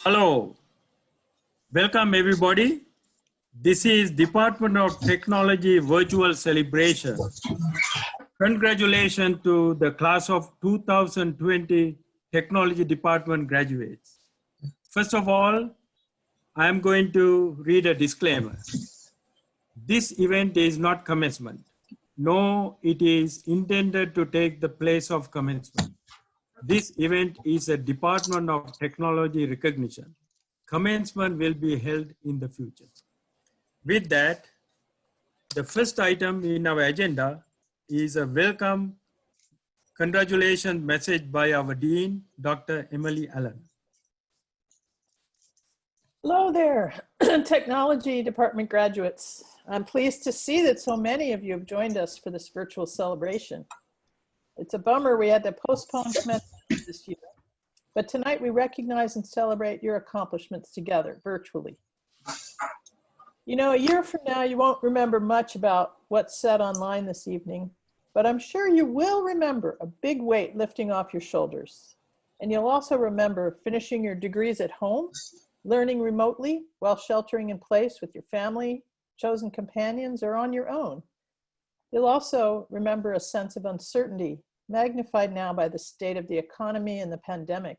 Hello, welcome everybody. This is Department of Technology virtual celebration. Congratulations to the class of 2020 Technology Department graduates. First of all, I am going to read a disclaimer. This event is not commencement. No, it is intended to take the place of commencement. This event is a Department of Technology recognition. Commencement will be held in the future. With that, the first item in our agenda is a welcome congratulations message by our Dean, Dr. Emily Allen. Hello there, Technology Department graduates. I'm pleased to see that so many of you have joined us for this virtual celebration. It's a bummer we had to postpone commencement this year, but tonight we recognize and celebrate your accomplishments together virtually. You know, a year from now, you won't remember much about what's said online this evening, but I'm sure you will remember a big weight lifting off your shoulders. And you'll also remember finishing your degrees at home, learning remotely while sheltering in place with your family, chosen companions, or on your own. You'll also remember a sense of uncertainty, magnified now by the state of the economy and the pandemic.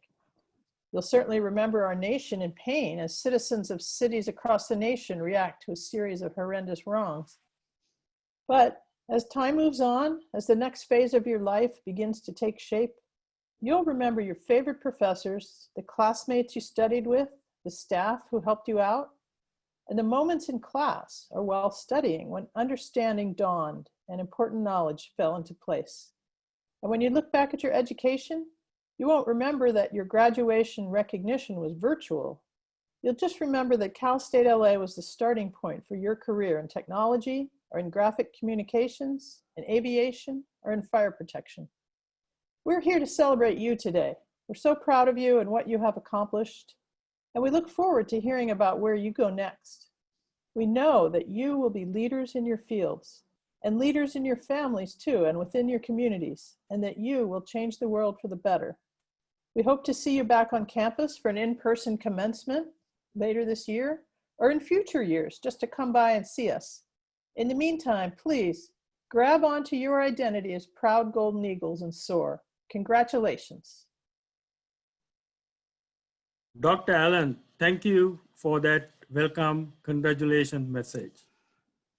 You'll certainly remember our nation in pain as citizens of cities across the nation react to a series of horrendous wrongs. But as time moves on, as the next phase of your life begins to take shape, you'll remember your favorite professors, the classmates you studied with, the staff who helped you out, and the moments in class or while studying when understanding dawned and important knowledge fell into place. And when you look back at your education, you won't remember that your graduation recognition was virtual. You'll just remember that Cal State LA was the starting point for your career in technology or in graphic communications, in aviation, or in fire protection. We're here to celebrate you today. We're so proud of you and what you have accomplished, and we look forward to hearing about where you go next. We know that you will be leaders in your fields and leaders in your families too, and within your communities, and that you will change the world for the better. We hope to see you back on campus for an in-person commencement later this year, or in future years, just to come by and see us. In the meantime, please grab onto your identity as proud Golden Eagles and soar. Congratulations. Dr. Allen, thank you for that welcome congratulations message.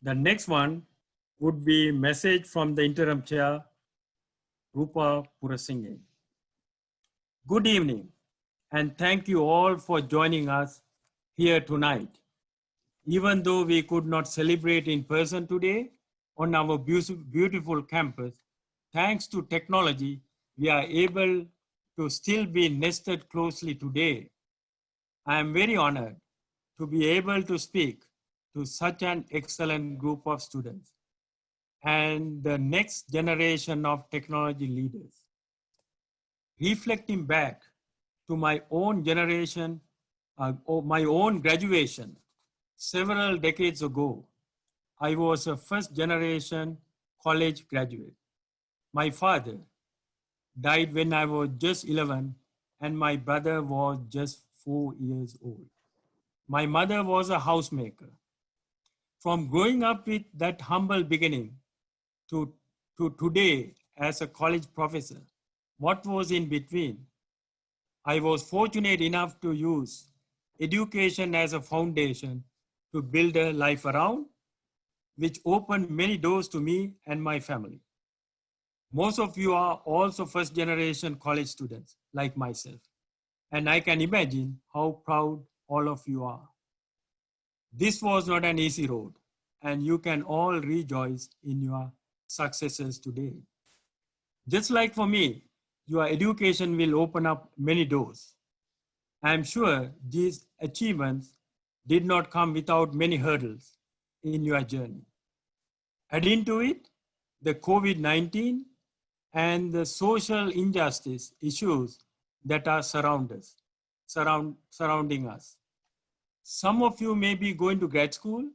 The next one would be message from the interim chair, Rupa Purasinghe. Good evening, and thank you all for joining us here tonight. Even though we could not celebrate in person today on our beautiful campus, thanks to technology, we are able to still be nested closely today. I am very honored to be able to speak to such an excellent group of students and the next generation of technology leaders. Reflecting back to my own generation, or my own graduation several decades ago, I was a first generation college graduate. My father died when I was just 11 and my brother was just 4 years old. My mother was a housemaker. From growing up with that humble beginning to today as a college professor, what was in between? I was fortunate enough to use education as a foundation to build a life around, which opened many doors to me and my family. Most of you are also first generation college students like myself, and I can imagine how proud all of you are. This was not an easy road, and you can all rejoice in your successes today. Just like for me, your education will open up many doors. I am sure these achievements did not come without many hurdles in your journey. Add into it the COVID-19 and the social injustice issues that are surrounding us. Some of you may be going to grad school,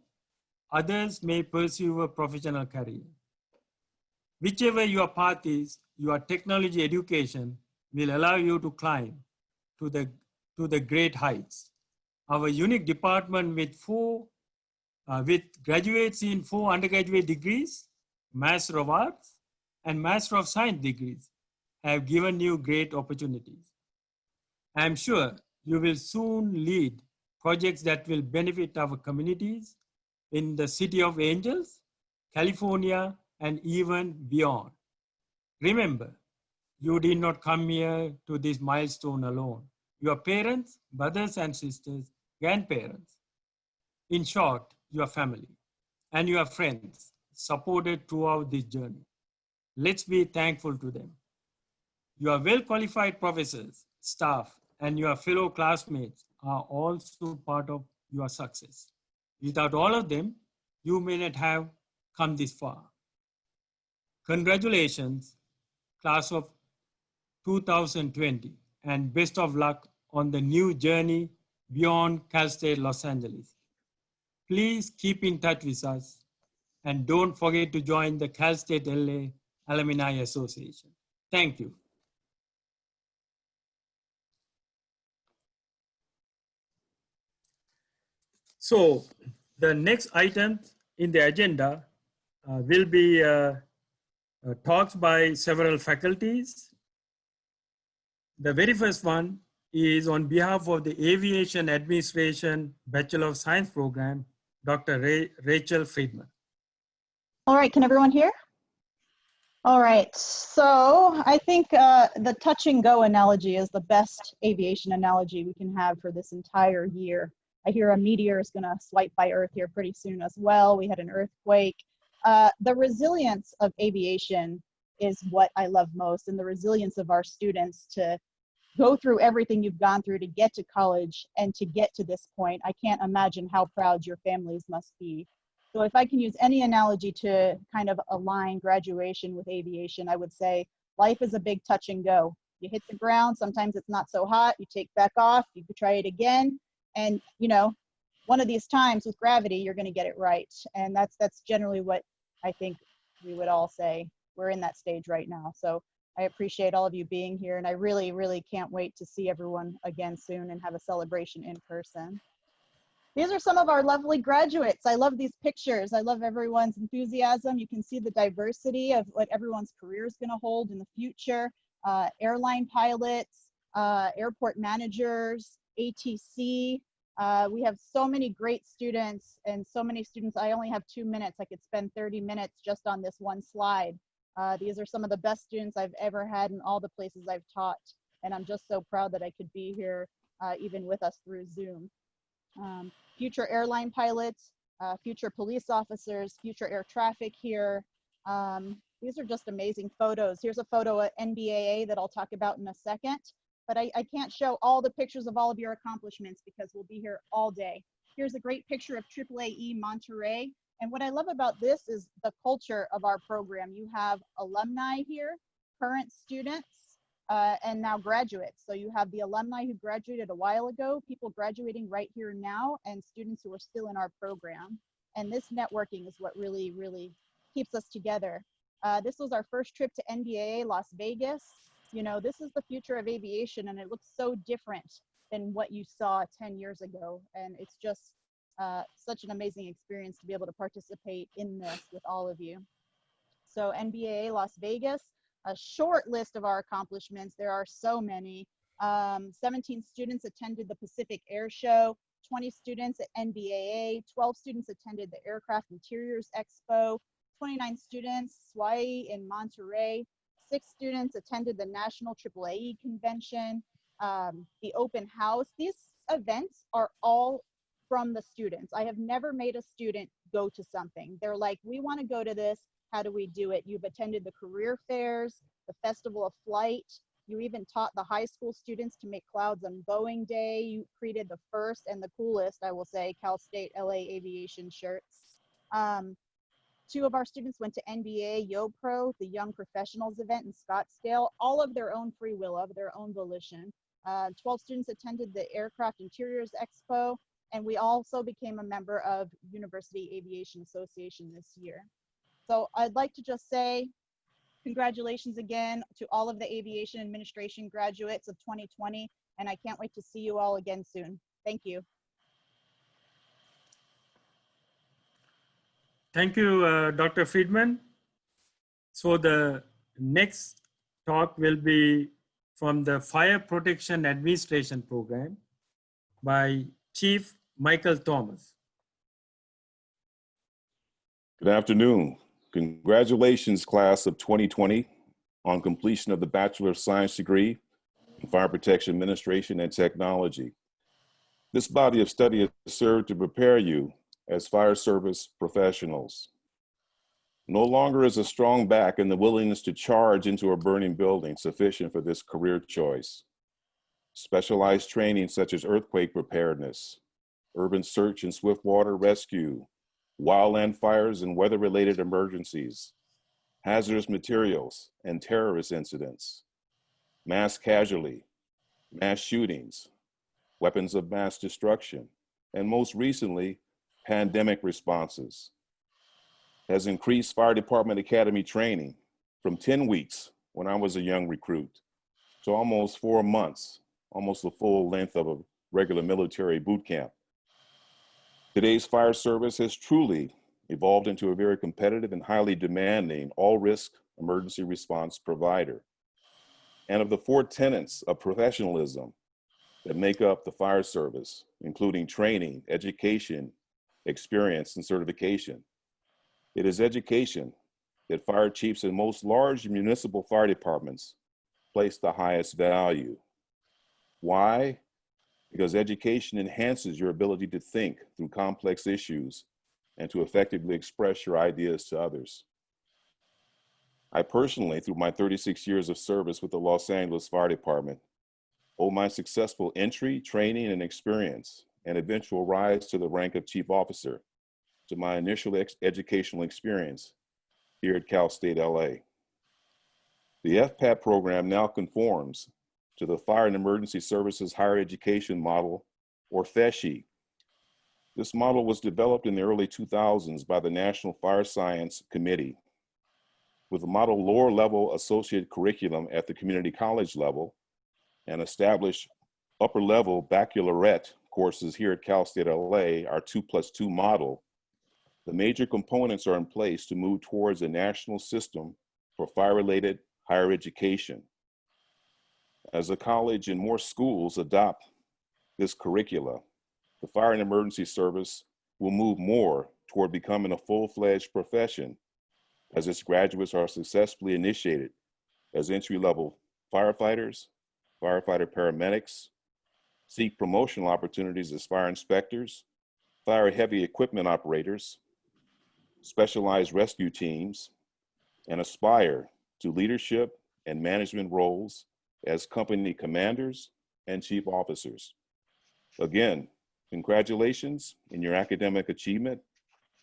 others may pursue a professional career. Whichever your path is, your technology education will allow you to climb to to the great heights. Our unique department with graduates in 4 undergraduate degrees, Master of Arts, and Master of Science degrees have given you great opportunities. I am sure you will soon lead projects that will benefit our communities in the City of Angels, California, and even beyond. Remember, you did not come here to this milestone alone. Your parents, brothers and sisters, grandparents, in short, your family and your friends supported throughout this journey. Let's be thankful to them. Your well-qualified professors, staff, and your fellow classmates are also part of your success. Without all of them, you may not have come this far. Congratulations, class of 2020, and best of luck on the new journey beyond Cal State Los Angeles. Please keep in touch with us and don't forget to join the Cal State LA Alumni Association. Thank you. So the next item in the agenda will be talks by several faculties. The very first one is on behalf of the Aviation Administration Bachelor of Science program, Dr. Rachel Friedman. All right, can everyone hear? All right, so I think the touch and go analogy is the best aviation analogy we can have for this entire year. I hear a meteor is gonna swipe by Earth here pretty soon as well. We had an earthquake. The resilience of aviation is what I love most, and the resilience of our students to go through everything you've gone through to get to college and to get to this point. I can't imagine how proud your families must be. So if I can use any analogy to kind of align graduation with aviation, I would say life is a big touch and go. You hit the ground, sometimes it's not so hot, you take back off, you could try it again. And you know, one of these times with gravity, you're gonna get it right. And that's generally what I think we would all say. We're in that stage right now. So I appreciate all of you being here, and I really, really can't wait to see everyone again soon and have a celebration in person. These are some of our lovely graduates. I love these pictures. I love everyone's enthusiasm. You can see the diversity of what everyone's career is going to hold in the future. Airline pilots, airport managers, ATC. We have so many great students, and so many students. I only have 2 minutes. I could spend 30 minutes just on this one slide. These are some of the best students I've ever had in all the places I've taught. And I'm just so proud that I could be here even with us through Zoom. Future airline pilots, future police officers, future air traffic here. These are just amazing photos. Here's a photo at NBAA that I'll talk about in a second. But I can't show all the pictures of all of your accomplishments because we'll be here all day. Here's a great picture of AAAE Monterey. And what I love about this is the culture of our program. You have alumni here, current students, and now graduates. So you have the alumni who graduated a while ago, people graduating right here now, and students who are still in our program. And this networking is what really, really keeps us together. This was our first trip to NBAA Las Vegas. You know, this is the future of aviation, and it looks so different than what you saw 10 years ago. And it's just such an amazing experience to be able to participate in this with all of you. So NBAA Las Vegas, a short list of our accomplishments. There are so many. 17 students attended the Pacific Air Show, 20 students at NBAA, 12 students attended the Aircraft Interiors Expo, 29 students, SWAI in Monterey, 6 students attended the National AAAE Convention, the Open House. These events are all from the students. I have never made a student go to something. They're like, we want to go to this. How do we do it? You've attended the career fairs, the Festival of Flight. You even taught the high school students to make clouds on Boeing Day. You created the first and the coolest, I will say, Cal State LA aviation shirts. 2 of our students went to NBA YoPro, the Young Professionals event in Scottsdale, all of their own free will, of their own volition. 12 students attended the Aircraft Interiors Expo, and we also became a member of University Aviation Association this year. So I'd like to just say congratulations again to all of the aviation administration graduates of 2020, and I can't wait to see you all again soon. Thank you. Thank you, Dr. Friedman. So the next talk will be from the Fire Protection Administration Program by Chief Michael Thomas. Good afternoon. Congratulations, class of 2020, on completion of the Bachelor of Science degree in Fire Protection Administration and Technology. This body of study has served to prepare you as fire service professionals. No longer is a strong back and the willingness to charge into a burning building sufficient for this career choice. Specialized training such as earthquake preparedness, urban search and swift water rescue, wildland fires and weather-related emergencies, hazardous materials and terrorist incidents, mass casualty, mass shootings, weapons of mass destruction, and most recently, pandemic responses, has increased Fire Department Academy training from 10 weeks when I was a young recruit to almost 4 months, almost the full length of a regular military boot camp. Today's fire service has truly evolved into a very competitive and highly demanding all-risk emergency response provider. And of the 4 tenets of professionalism that make up the fire service, including training, education, experience, and certification, it is education that fire chiefs in most large municipal fire departments place the highest value. Why? Because education enhances your ability to think through complex issues and to effectively express your ideas to others. I personally, through my 36 years of service with the Los Angeles Fire Department, owe my successful entry, training, and experience and eventual rise to the rank of chief officer to my initial educational experience here at Cal State LA. The FPAT program now conforms to the Fire and Emergency Services Higher Education Model, or FESHE. This model was developed in the early 2000s by the National Fire Science Committee, with a model lower level associate curriculum at the community college level and established upper level baccalaureate courses here at Cal State LA, our 2+2 model. The major components are in place to move towards a national system for fire-related higher education. As a college and more schools adopt this curricula, the Fire and Emergency Service will move more toward becoming a full-fledged profession as its graduates are successfully initiated as entry-level firefighters, firefighter paramedics, seek promotional opportunities as fire inspectors, fire heavy equipment operators, specialized rescue teams, and aspire to leadership and management roles as company commanders and chief officers. Again, congratulations in your academic achievement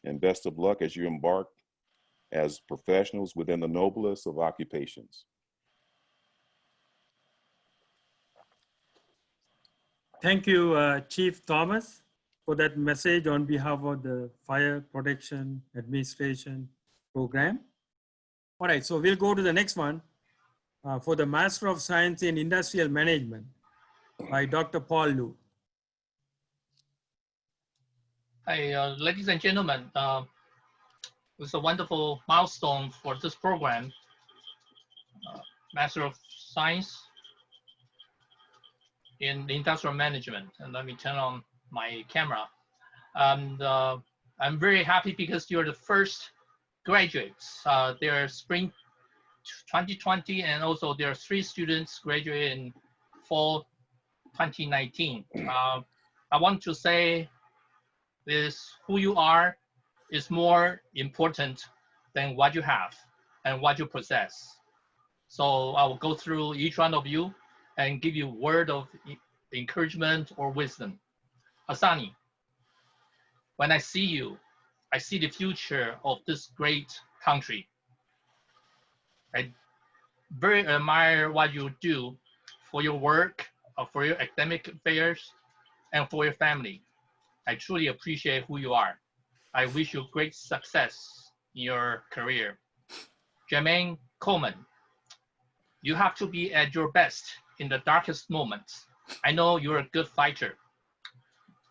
and best of luck as you embark as professionals within the noblest of occupations. Thank you, Chief Thomas, for that message on behalf of the Fire Protection Administration Program. All right, so we'll go to the next one for the Master of Science in Industrial Management by Dr. Paul Liu. Hi, ladies and gentlemen. It's a wonderful milestone for this program, Master of Science in Industrial Management. And let me turn on my camera. And I'm very happy because you're the first graduates. They're spring 2020, and also there are 3 students graduating in fall 2019. I want to say this: who you are is more important than what you have and what you possess. So I will go through each one of you and give you a word of encouragement or wisdom. Asani, when I see you, I see the future of this great country. I very admire what you do for your work, for your academic affairs, and for your family. I truly appreciate who you are. I wish you great success in your career. Jermaine Coleman, you have to be at your best in the darkest moments I know you're a good fighter.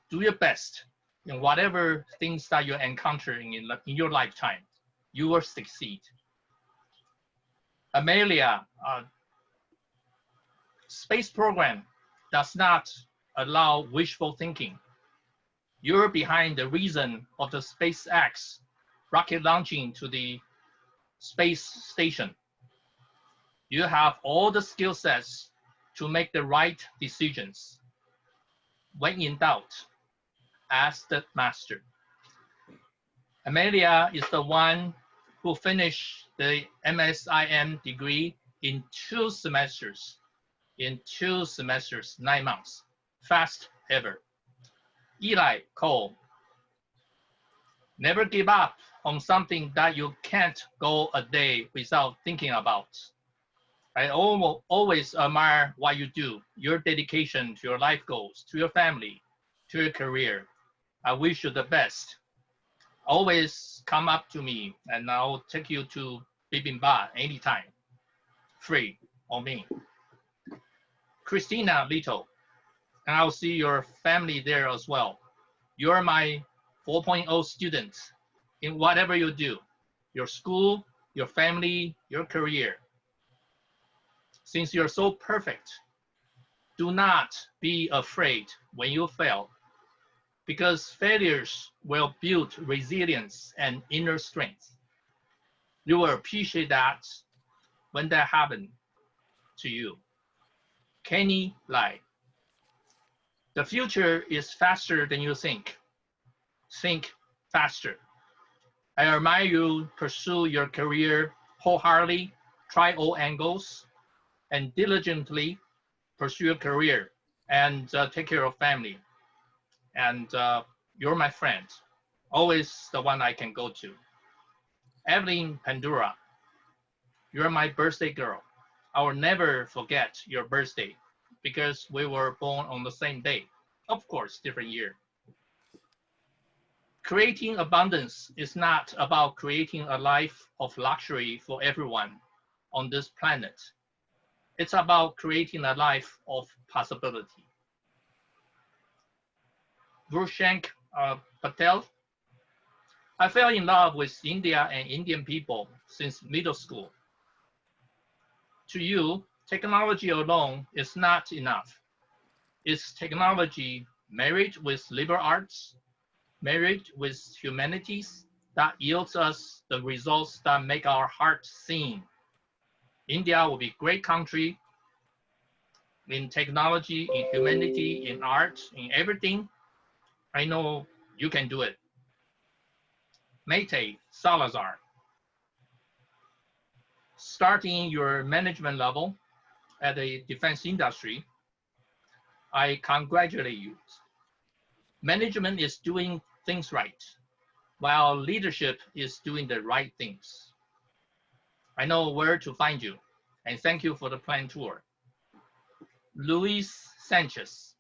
Do your best in whatever things that you're encountering in your lifetime. You will succeed. Amelia, space program does not allow wishful thinking. You're behind the reason of the SpaceX rocket launching to the space station. You have all the skill sets to make the right decisions. When in doubt, ask the master. Amelia is the one who finished the MSIM degree in 2 semesters. In 2 semesters, 9 months. Fast ever. Eli Cole. Never give up on something that you can't go a day without thinking about. I always admire what you do, your dedication to your life goals, to your family, to your career. I wish you the best. Always come up to me and I'll take you to bibimbap anytime. Free on me. Christina Little, and I'll see your family there as well. You're my 4.0 student in whatever you do, your school, your family, your career. Since you're so perfect, do not be afraid when you fail, because failures will build resilience and inner strength. You will appreciate that when that happens to you. Kenny Lai. The future is faster than you think. Think faster. I admire you pursue your career wholeheartedly, try all angles, and diligently pursue your career and take care of family. And you're my friend, always the one I can go to. Evelyn Pandura, you're my birthday girl. I will never forget your birthday because we were born on the same day. Of course, different year. Creating abundance is not about creating a life of luxury for everyone on this planet. It's about creating a life of possibility. Vrushank Patel, I fell in love with India and Indian people since middle school. To you, technology alone is not enough. It's technology married with liberal arts, married with humanities, that yields us the results that make our heart sing. India will be a great country in technology, in humanity, in art, in everything. I know you can do it. Mayte Salazar. Starting your management level at the defense industry, I congratulate you. Management is doing things right, while leadership is doing the right things. I know where to find you, and thank you for the planned tour. Luis Sanchez.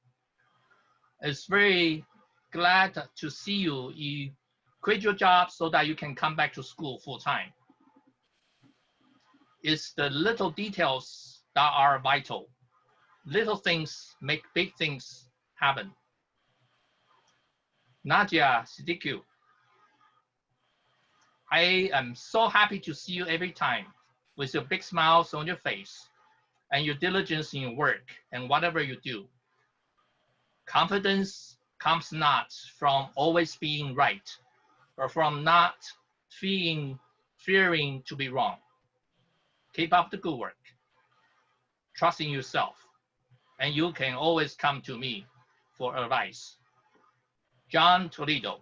It's very glad to see you. You quit your job so that you can come back to school full time. It's the little details that are vital. Little things make big things happen. Nadia Siddiqui. I am so happy to see you every time with your big smiles on your face and your diligence in your work and whatever you do. Confidence comes not from always being right, but from not fearing to be wrong. Keep up the good work. Trust in yourself, and you can always come to me for advice. John Toledo,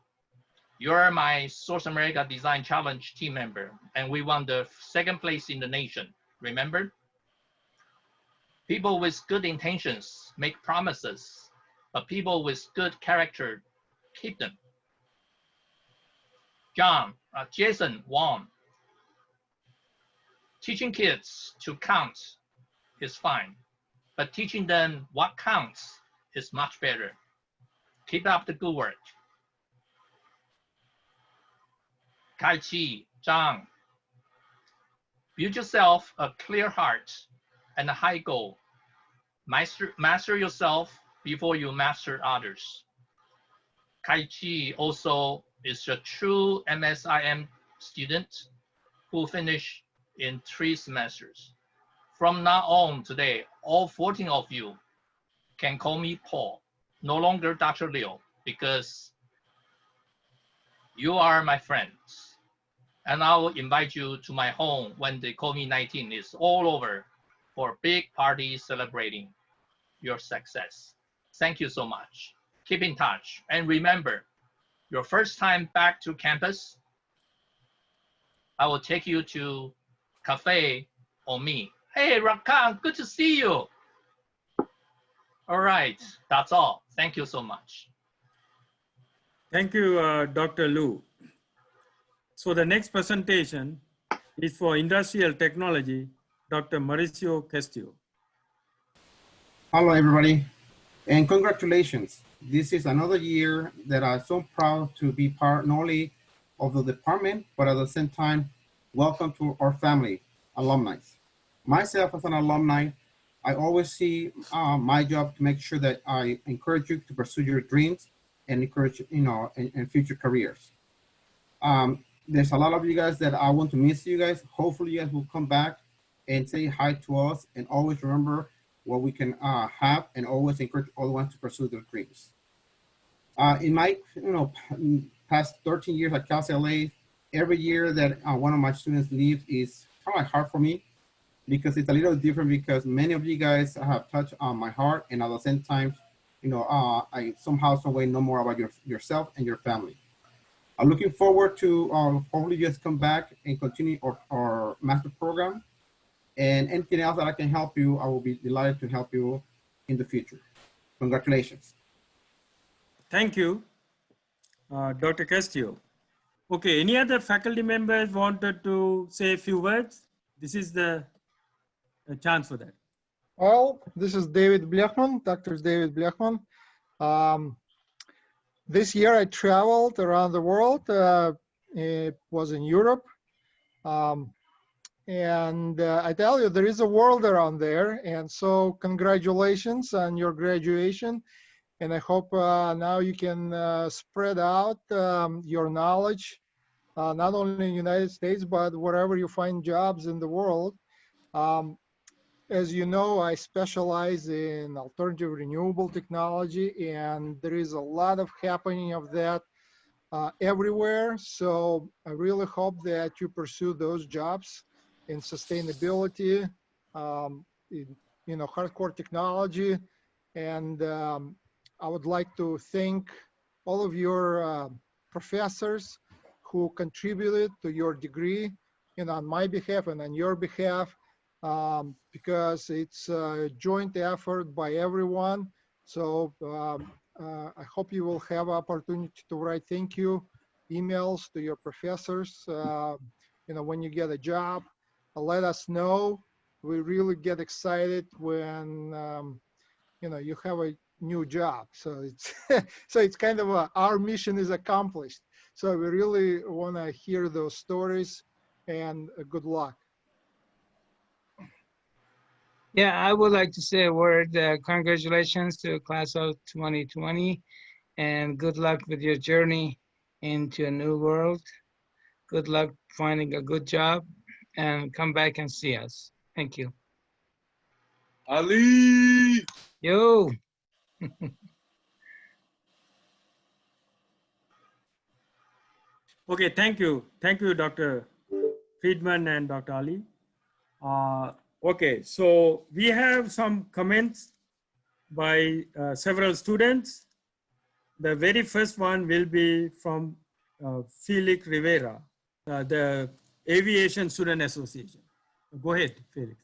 you're my Source America Design Challenge team member, and we won the 2nd place in the nation, remember? People with good intentions make promises, but people with good character keep them. Jason Wong, teaching kids to count is fine, but teaching them what counts is much better. Keep up the good work. Kai-Chi Zhang, build yourself a clear heart and a high goal. Master yourself before you master others. Kai-Chi also is a true MSIM student who finished in 3 semesters. From now on today, all 14 of you can call me Paul, no longer Dr. Liu, because you are my friends. And I will invite you to my home when the COVID-19 is all over for a big party celebrating your success. Thank you so much. Keep in touch. And remember, your first time back to campus, I will take you to cafe or me. Hey, Rakan, good to see you. All right, that's all. Thank you so much. Thank you, Dr. Lu. So the next presentation is for industrial technology, Dr. Mauricio Castillo. Hello, everybody, and congratulations. This is another year that I'm so proud to be part not only of the department, but at the same time, welcome to our family, alumni. Myself as an alumni, I always see my job to make sure that I encourage you to pursue your dreams and encourage, in future careers. There's a lot of you guys that I want to miss you guys. Hopefully you guys will come back and say hi to us, and always remember what we can have, and always encourage all the ones to pursue their dreams. In my past 13 years at Cal LA, every year that one of my students leaves is kind of hard for me, because it's a little different, because many of you guys have touched on my heart, and at the same time, I somehow, some way know more about yourself and your family. I'm looking forward to hopefully you guys come back and continue our master program. And anything else that I can help you, I will be delighted to help you in the future. Congratulations. Thank you, Dr. Castillo. Okay, any other faculty members wanted to say a few words? This is the chance for that. Well, this is David Blechman, Dr. David Blechman. This year I traveled around the world. It was in Europe. And I tell you, there is a world around there. And so congratulations on your graduation. And I hope now you can spread out your knowledge, not only in the United States, but wherever you find jobs in the world. As you know, I specialize in alternative renewable technology, and there is a lot of happening of that everywhere. So I really hope that you pursue those jobs in sustainability, in hardcore technology. And I would like to thank all of your professors who contributed to your degree, on my behalf and on your behalf, because it's a joint effort by everyone. So I hope you will have opportunity to write thank you emails to your professors, when you get a job. Let us know. We really get excited when you have a new job. So it's so it's kind of our mission is accomplished. So we really want to hear those stories, and good luck. Yeah, I would like to say a word. Congratulations to class of 2020, and good luck with your journey into a new world. Good luck finding a good job, and come back and see us. Thank you. Ali! Yo! Okay, thank you. Thank you, Dr. Friedman and Dr. Ali. Okay, so we have some comments by several students. The very first one will be from Felix Rivera, the Aviation Student Association. Go ahead, Felix.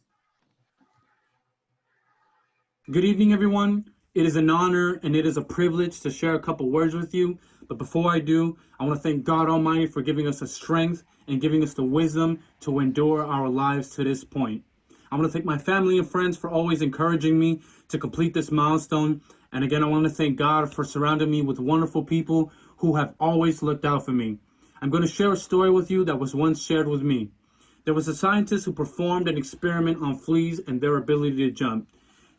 Good evening, everyone. It is an honor and it is a privilege to share a couple words with you. But before I do, I want to thank God Almighty for giving us the strength and giving us the wisdom to endure our lives to this point. I want to thank my family and friends for always encouraging me to complete this milestone. And again, I want to thank God for surrounding me with wonderful people who have always looked out for me. I'm going to share a story with you that was once shared with me. There was a scientist who performed an experiment on fleas and their ability to jump.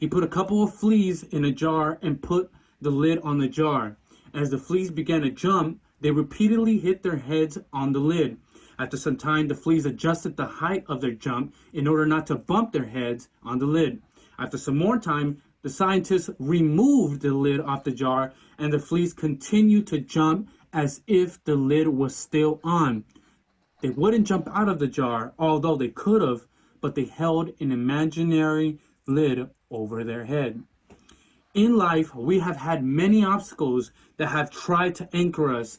He put a couple of fleas in a jar and put the lid on the jar. As the fleas began to jump, they repeatedly hit their heads on the lid. After some time, the fleas adjusted the height of their jump in order not to bump their heads on the lid. After some more time, the scientists removed the lid off the jar, and the fleas continued to jump as if the lid was still on. They wouldn't jump out of the jar, although they could have, but they held an imaginary lid over their head. In life, we have had many obstacles that have tried to anchor us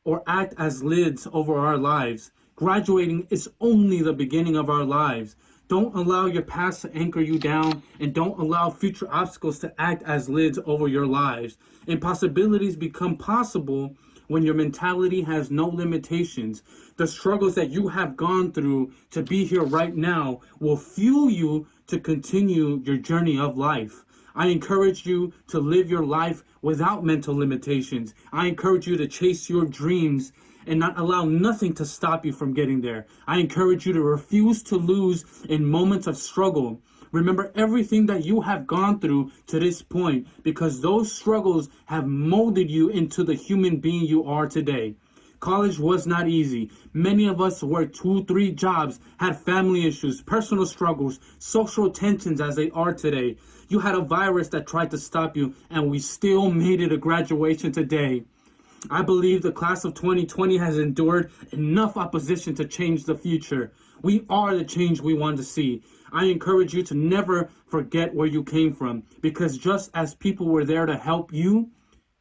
or act as lids over our lives. Graduating is only the beginning of our lives. Don't allow your past to anchor you down, and don't allow future obstacles to act as lids over your lives. Impossibilities become possible when your mentality has no limitations. The struggles that you have gone through to be here right now will fuel you to continue your journey of life. I encourage you to live your life without mental limitations. I encourage you to chase your dreams and not allow nothing to stop you from getting there. I encourage you to refuse to lose in moments of struggle. Remember everything that you have gone through to this point, because those struggles have molded you into the human being you are today. College was not easy. Many of us worked 2-3 jobs, had family issues, personal struggles, social tensions as they are today. You had a virus that tried to stop you, and we still made it a graduation today. I believe the class of 2020 has endured enough opposition to change the future. We are the change we want to see. I encourage you to never forget where you came from, because just as people were there to help you,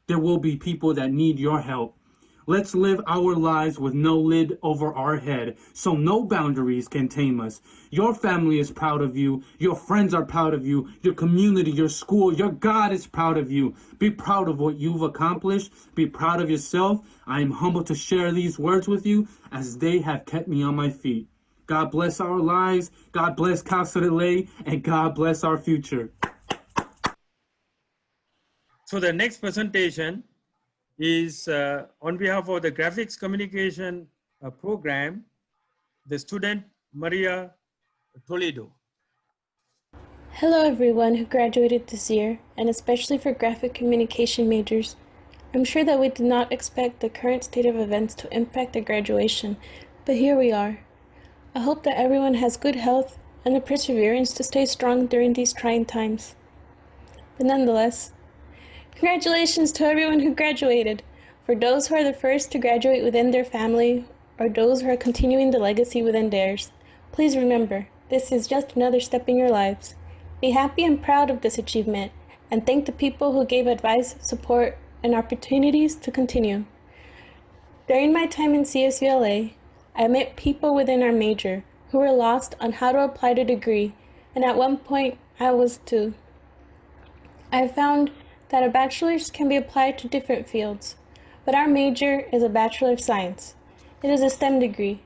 there will be people that need your help. Let's live our lives with no lid over our head, so no boundaries can tame us. Your family is proud of you. Your friends are proud of you. Your community, your school, your God is proud of you. Be proud of what you've accomplished. Be proud of yourself. I am humbled to share these words with you, as they have kept me on my feet. God bless our lives. God bless Toledo, and God bless our future. So the next presentation is on behalf of the graphics communication program, the student Maria Toledo. Hello everyone who graduated this year, and especially for graphic communication majors. I'm sure that we did not expect the current state of events to impact the graduation, but here we are. I hope that everyone has good health and the perseverance to stay strong during these trying times. But nonetheless, congratulations to everyone who graduated. For those who are the first to graduate within their family, or those who are continuing the legacy within theirs, please remember, this is just another step in your lives. Be happy and proud of this achievement, and thank the people who gave advice, support, and opportunities to continue. During my time in CSULA, I met people within our major who were lost on how to apply the degree, and at one point I was too. I found that a bachelor's can be applied to different fields, but our major is a Bachelor of Science. It is a STEM degree,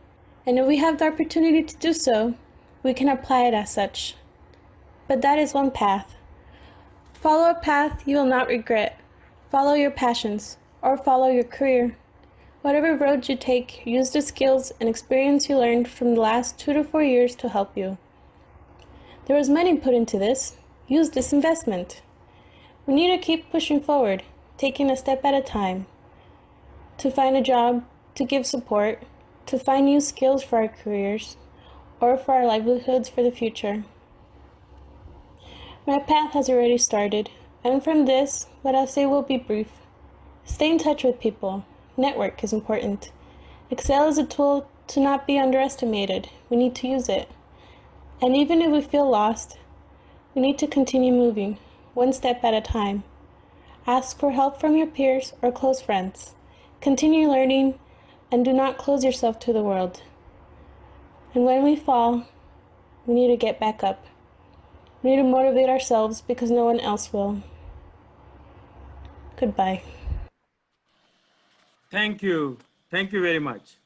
and if we have the opportunity to do so, we can apply it as such. But that is one path. Follow a path you will not regret. Follow your passions, or follow your career. Whatever road you take, use the skills and experience you learned from the last 2 to 4 years to help you. There was money put into this. Use this investment. We need to keep pushing forward, taking a step at a time, to find a job, to give support, to find new skills for our careers, or for our livelihoods for the future. My path has already started, and from this, what I'll say will be brief. Stay in touch with people. Network is important. Excel is a tool to not be underestimated. We need to use it. And even if we feel lost, we need to continue moving, one step at a time. Ask for help from your peers or close friends. Continue learning, and do not close yourself to the world. And when we fall, we need to get back up. We need to motivate ourselves because no one else will. Goodbye. Thank you. Thank you very much.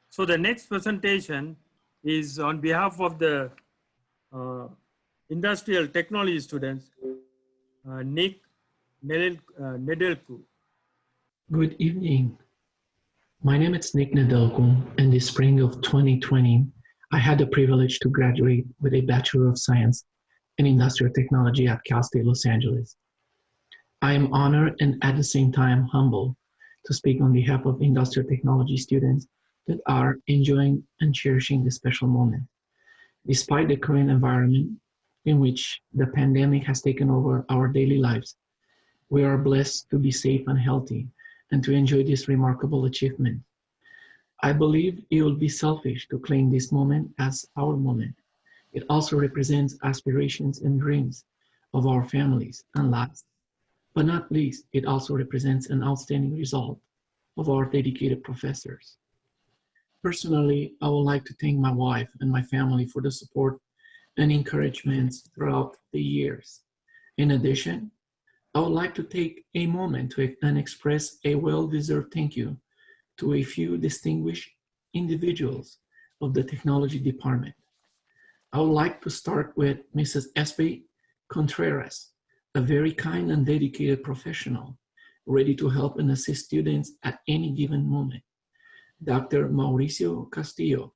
So the next presentation is on behalf of the industrial technology students, Nicolae Nedelcu. Good evening. My name is Nicolae Nedelcu. In the spring of 2020, I had the privilege to graduate with a Bachelor of Science in Industrial Technology at Cal State Los Angeles. I am honored and at the same time humbled to speak on behalf of industrial technology students that are enjoying and cherishing this special moment. Despite the current environment in which the pandemic has taken over our daily lives, we are blessed to be safe and healthy and to enjoy this remarkable achievement. I believe it would be selfish to claim this moment as our moment. It also represents aspirations and dreams of our families, and last but not least, it also represents an outstanding result of our dedicated professors. Personally, I would like to thank my wife and my family for the support and encouragement throughout the years. In addition, I would like to take a moment to express a well-deserved thank you to a few distinguished individuals of the technology department. I would like to start with Mrs. Espe Contreras, a very kind and dedicated professional, ready to help and assist students at any given moment. Dr. Mauricio Castillo,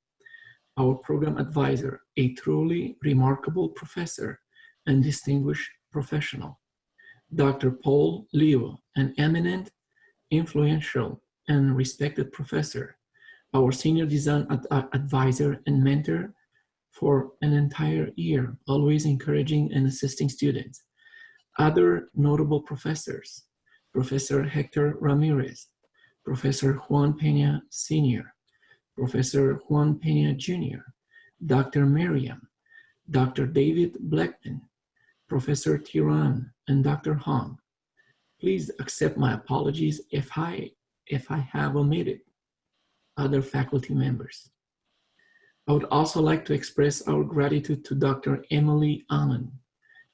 our program advisor, a truly remarkable professor and distinguished professional. Dr. Paul Leo, an eminent, influential, and respected professor, our senior design advisor and mentor for an entire year, always encouraging and assisting students. Other notable professors, Professor Hector Ramirez, Professor Juan Peña Sr., Professor Juan Peña Jr., Dr. Miriam, Dr. David Blackman, Professor Tiran, and Dr. Hong. Please accept my apologies if I have omitted other faculty members. I would also like to express our gratitude to Dr. Emily Allen,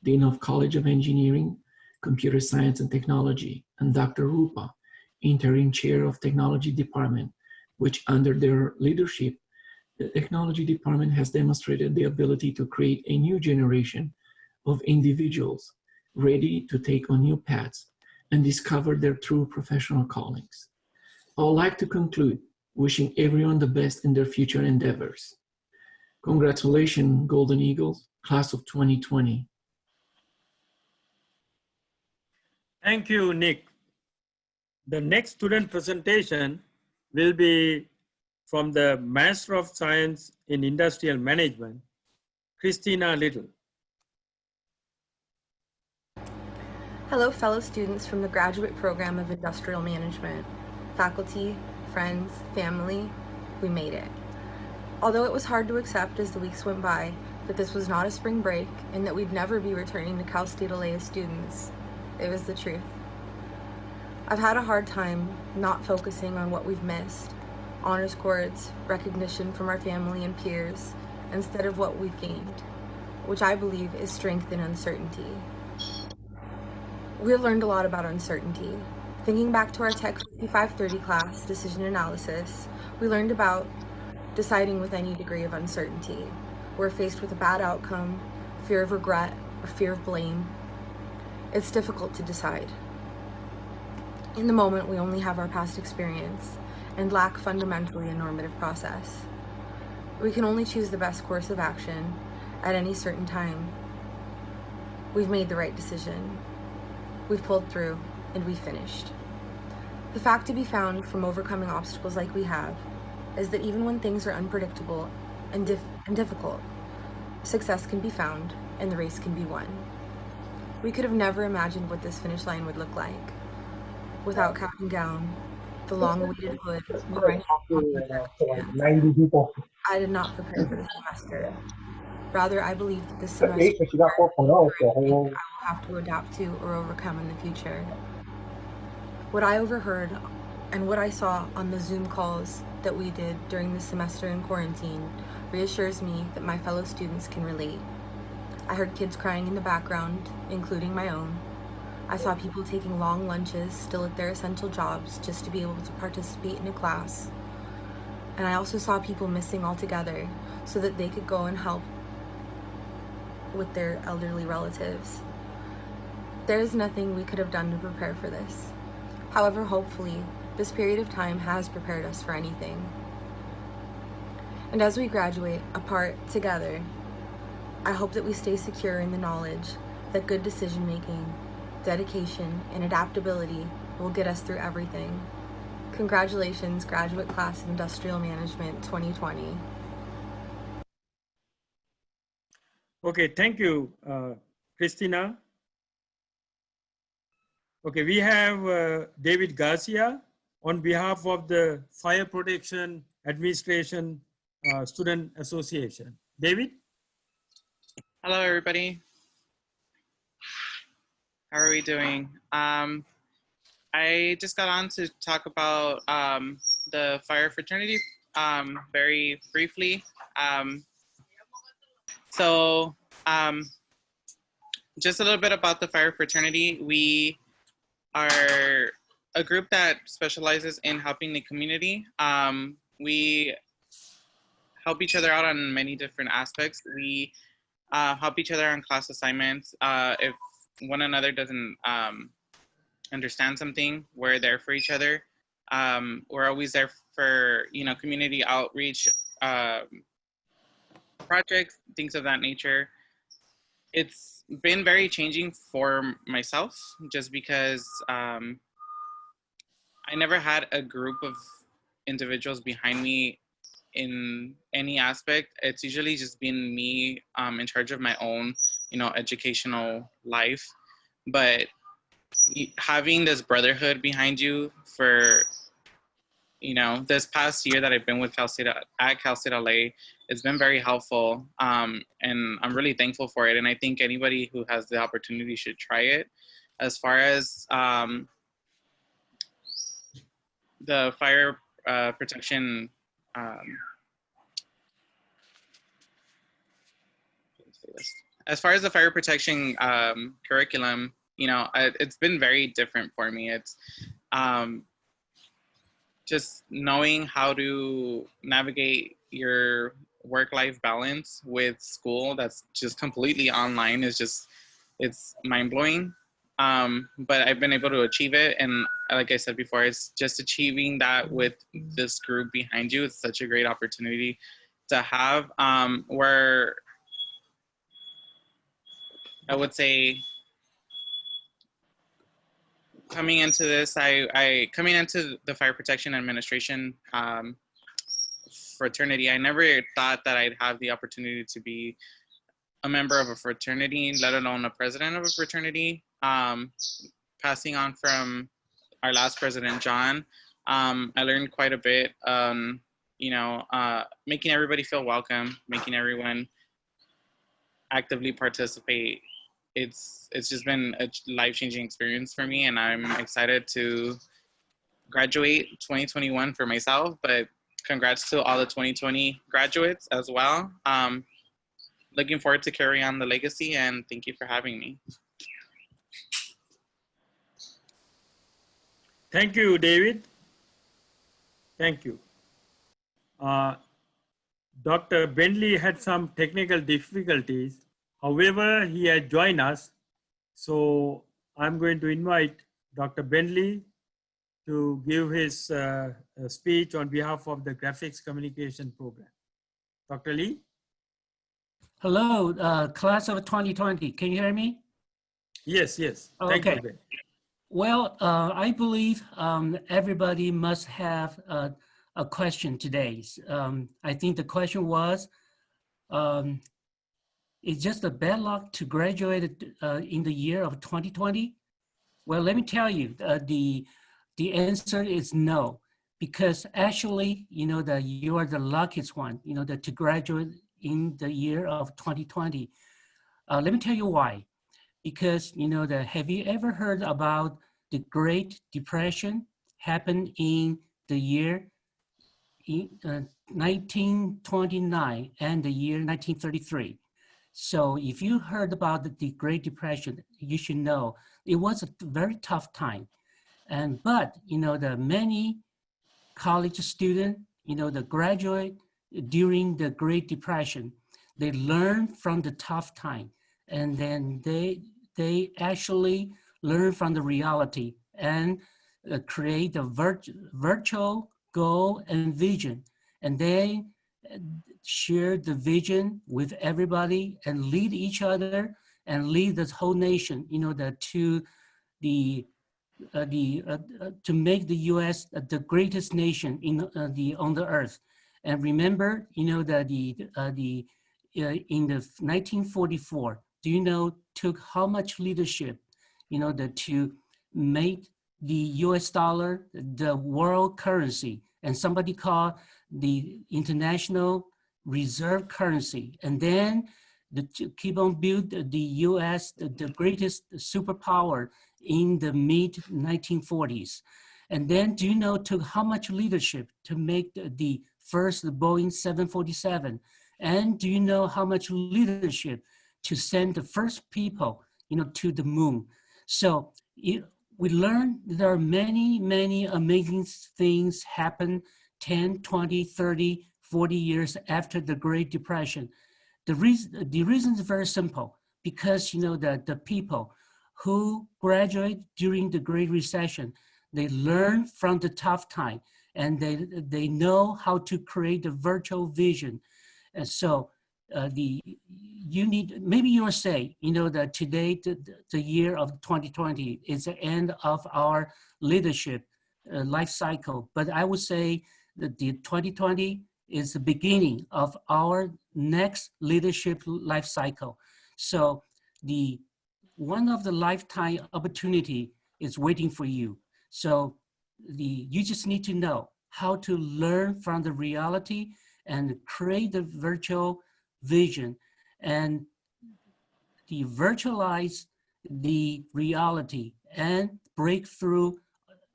Dean of College of Engineering, Computer Science and Technology, and Dr. Rupa, Interim Chair of Technology Department, which under their leadership, the Technology Department has demonstrated the ability to create a new generation of individuals ready to take on new paths and discover their true professional callings. I would like to conclude wishing everyone the best in their future endeavors. Congratulations, Golden Eagles, class of 2020. Thank you, Nick. The next student presentation will be from the Master of Science in Industrial Management, Christina Little. Hello, fellow students from the Graduate Program of Industrial Management. Faculty, friends, family, we made it. Although it was hard to accept as the weeks went by that this was not a spring break and that we'd never be returning to Cal State LA as students, it was the truth. I've had a hard time not focusing on what we've missed, honor scores, recognition from our family and peers, instead of what we've gained, which I believe is strength in uncertainty. We've learned a lot about uncertainty. Thinking back to our Tech 5530 class, Decision Analysis, we learned about deciding with any degree of uncertainty. We're faced with a bad outcome, fear of regret, or fear of blame. It's difficult to decide. In the moment, we only have our past experience and lack fundamentally a normative process. We can only choose the best course of action at any certain time. We've made the right decision. We've pulled through, and we finished. The fact to be found from overcoming obstacles like we have is that even when things are unpredictable and difficult, success can be found and the race can be won. We could have never imagined what this finish line would look like. Without cap and gown, the long-awaited hood, I did not prepare for this semester. Rather, I believe that this semester I will have to adapt to or overcome in the future. What I overheard and what I saw on the Zoom calls that we did during the semester in quarantine reassures me that my fellow students can relate. I heard kids crying in the background, including my own. I saw people taking long lunches still at their essential jobs just to be able to participate in a class. And I also saw people missing altogether so that they could go and help with their elderly relatives. There is nothing we could have done to prepare for this. However, hopefully, this period of time has prepared us for anything. And as we graduate, apart, together, I hope that we stay secure in the knowledge that good decision making, dedication, and adaptability will get us through everything. Congratulations, graduate class of Industrial Management 2020. Okay, thank you, Christina. Okay, we have David Garcia on behalf of the Fire Protection Administration Student Association. David? Hello, everybody. How are we doing? I just got on to talk about the fire fraternity very briefly. Just a little bit about the fire fraternity. We are a group that specializes in helping the community. We help each other out on many different aspects. We help each other on class assignments. If one another doesn't understand something, we're there for each other. We're always there for, community outreach projects, things of that nature. It's been very changing for myself just because I never had a group of individuals behind me in any aspect. It's usually just been me in charge of my own, educational life. But having this brotherhood behind you for, this past year that I've been with Cal State LA, it's been very helpful. And I'm really thankful for it. And I think anybody who has the opportunity should try it. As far as the fire protection as far as the fire protection curriculum, it's been very different for me. It's just knowing how to navigate your work-life balance with school that's just completely online it's mind-blowing. But I've been able to achieve it. And like I said before, it's just achieving that with this group behind you. It's such a great opportunity to have, where I would say coming into this, coming into the Fire Protection Administration fraternity, I never thought that I'd have the opportunity to be a member of a fraternity, let alone a president of a fraternity. Passing on from our last president, John, I learned quite a bit, making everybody feel welcome, making everyone actively participate. It's just been a life-changing experience for me, and I'm excited to graduate 2021 for myself, but congrats to all the 2020 graduates as well. Looking forward to carry on the legacy, and thank you for having me. Thank you, David. Thank you. Dr. Bentley had some technical difficulties. However, he has joined us. So I'm going to invite Dr. Bentley to give his speech on behalf of the Graphics Communication Program. Dr. Lee? Hello, class of 2020. Can you hear me? Yes, yes. Thank okay. you, Ben. Well, I believe everybody must have a question today. I think the question was, is just a bad luck to graduate in the year of 2020? Well, let me tell you, the answer is no, because actually, that you are the luckiest one, that to graduate in the year of 2020. Let me tell you why. Because, have you ever heard about the Great Depression happened in the year 1929 and the year 1933? So if you heard about the Great Depression, you should know it was a very tough time. But the many college students, the graduate during the Great Depression, they learned from the tough time, and then they actually learn from the reality and create a virtual goal and vision, and then share the vision with everybody and lead each other and lead the whole nation, to make the U.S. The greatest nation on the earth. And remember, that in the 1944, do you know took how much leadership, to make the U.S. dollar the world currency, and somebody called the international reserve currency, and then to keep on build the U.S. the greatest superpower in the mid 1940s. And then do you know took how much leadership to make the first Boeing 747? And do you know how much leadership to send the first people, to the moon? So we learned there are many, many amazing things happen 10, 20, 30, 40 years after the Great Depression. The reason is very simple, because the people who graduate during the Great Recession, they learn from the tough time, and they know how to create a virtual vision. And so you need, maybe you'll say, that today, the year of 2020 is the end of our leadership life cycle. But I would say that the 2020 is the beginning of our next leadership life cycle. So one of the lifetime opportunity is waiting for you. So you just need to know how to learn from the reality and create the virtual vision and virtualize the reality and break through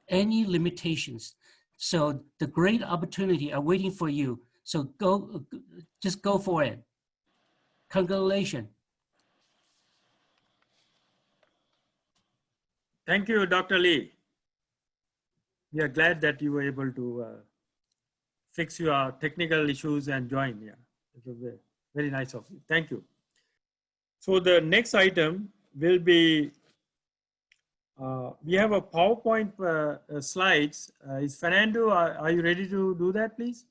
any limitations. So the great opportunity are waiting for you. So just go for it. Congratulations. Thank you, Dr. Lee. We are glad that you were able to fix your technical issues and join. Yeah, it was very nice of you. Thank you. So the next item will be, we have a PowerPoint slides. Is Fernando, are you ready to do that, please?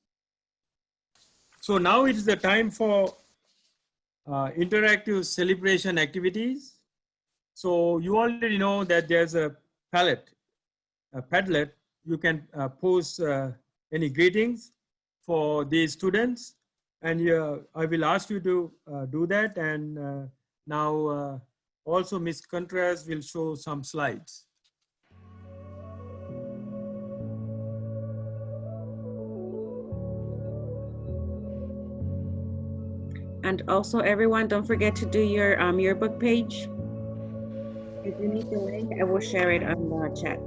So now it is the time for interactive celebration activities. So you already know that there's a Padlet. You can post any greetings for these students, and I will ask you to do that. And now also Ms. Contreras will show some slides. And also, everyone, don't forget to do your yearbook page. If you need the link, I will share it on the chat.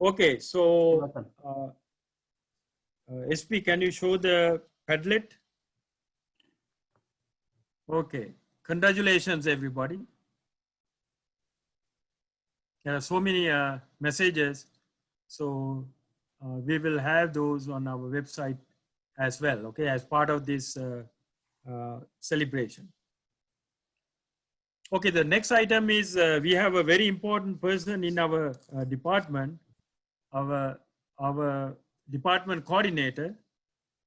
Okay, so SP, can you show the Padlet? Okay, congratulations, everybody. There are so many messages, so we will have those on our website as well, okay, as part of this celebration. Okay, the next item is we have a very important person in our department, our department coordinator,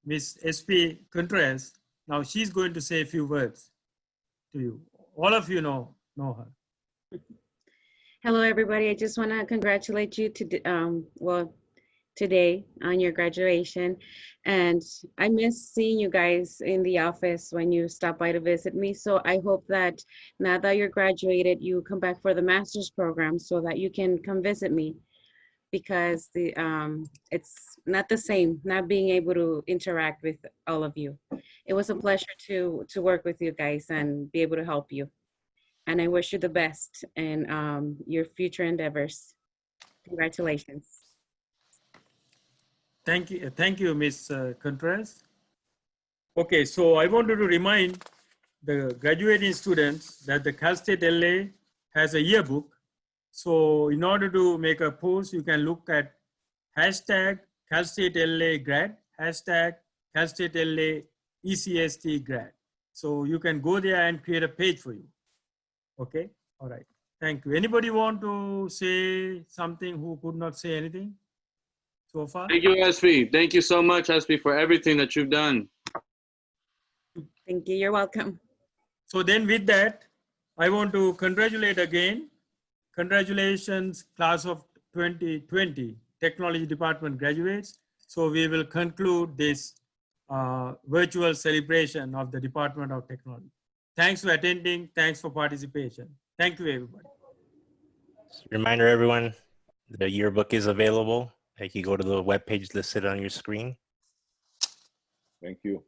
Miss SP Contreras. Now she's going to say a few words to you. All of you know her. Hello, everybody. I just want to congratulate you today on your graduation. And I miss seeing you guys in the office when you stop by to visit me. So I hope that now that you're graduated, you come back for the master's program so that you can come visit me, because it's not the same not being able to interact with all of you. It was a pleasure to work with you guys and be able to help you. And I wish you the best in your future endeavors. Congratulations. Thank you, Ms. Contreras. Okay, so I wanted to remind the graduating students that the Cal State LA has a yearbook. So in order to make a post, you can look at hashtag Cal State LA grad, hashtag Cal State LA ECST grad. So you can go there and create a page for you. Okay, all right, thank you. Anybody want to say something who could not say anything so far? Thank you, SP. Thank you so much, SP, for everything that you've done. Thank you, you're welcome. So then with that, I want to congratulate again. Congratulations, class of 2020, Technology Department graduates. So we will conclude this virtual celebration of the Department of Technology. Thanks for attending. Thanks for participation. Thank you, everybody. Reminder, everyone, the yearbook is available. You can go to the webpage listed on your screen. Thank you.